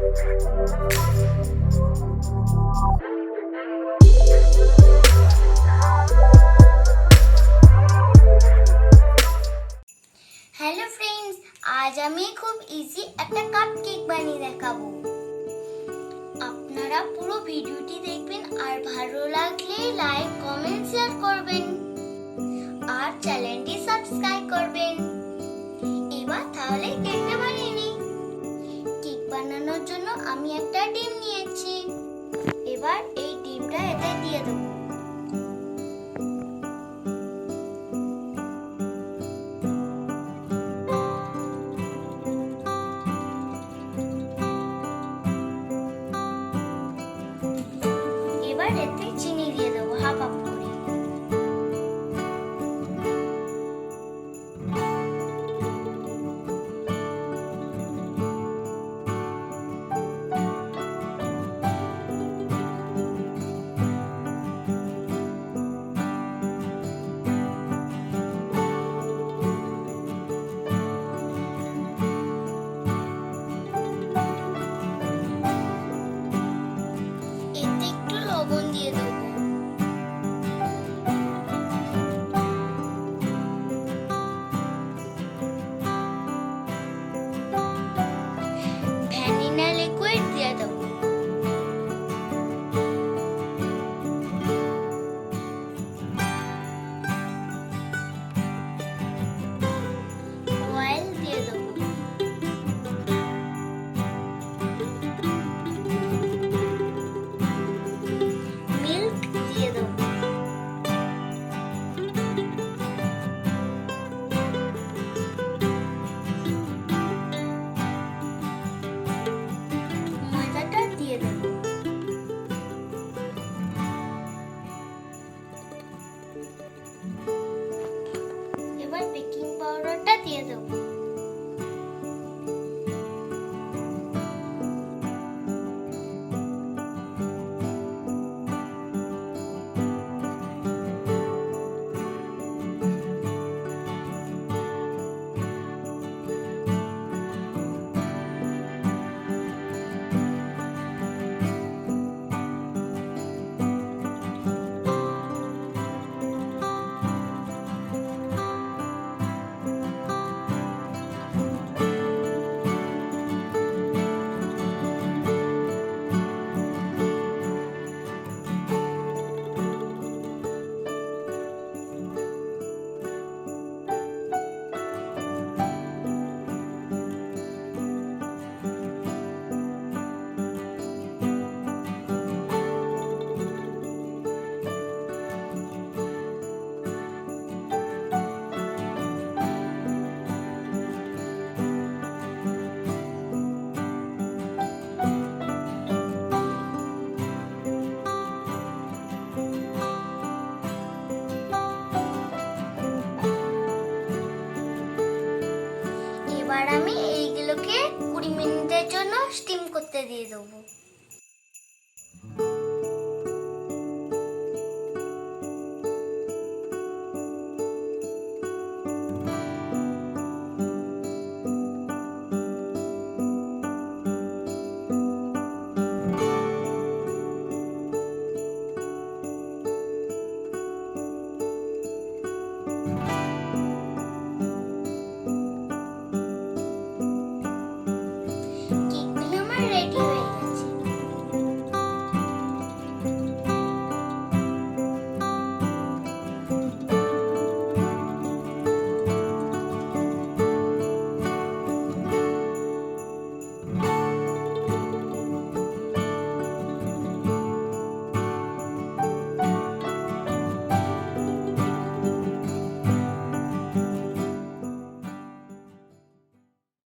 Hello friends, আজ আমি খুব ইজি একটা কাপকেক বানিয়ে দেখাবো। আপনারা পুরো ভিডিওটি দেখবেন আর ভালো লাগলে লাইক, কমেন্ট, শেয়ার করবেন আর চ্যানেলটি সাবস্ক্রাইব করবেন। এবার তাহলে কেকটা বানিয়ে নিই। কেক বানানোর জন্য আমি একটা ডিম নিয়েছি। এবার এই ডিমটা এতে দিয়ে দেবো। এবার এতে চিনি দিয়ে দেবো হাফ হাফ করে। এতে একটু লবণ দিয়ে দেবো। ভ্যানিলা লিকুইড দিয়ে দেবো। অয়েল দিয়ে দেবো। মিল্ক দিয়ে দেবো। ময়দাটা দিয়ে দেবো। এবার বেকিং পাউডারটা দিয়ে দেবো। এবার আমি এইগুলোকে 20 মিনিটের জন্য স্টিম করতে দিয়ে দেবো।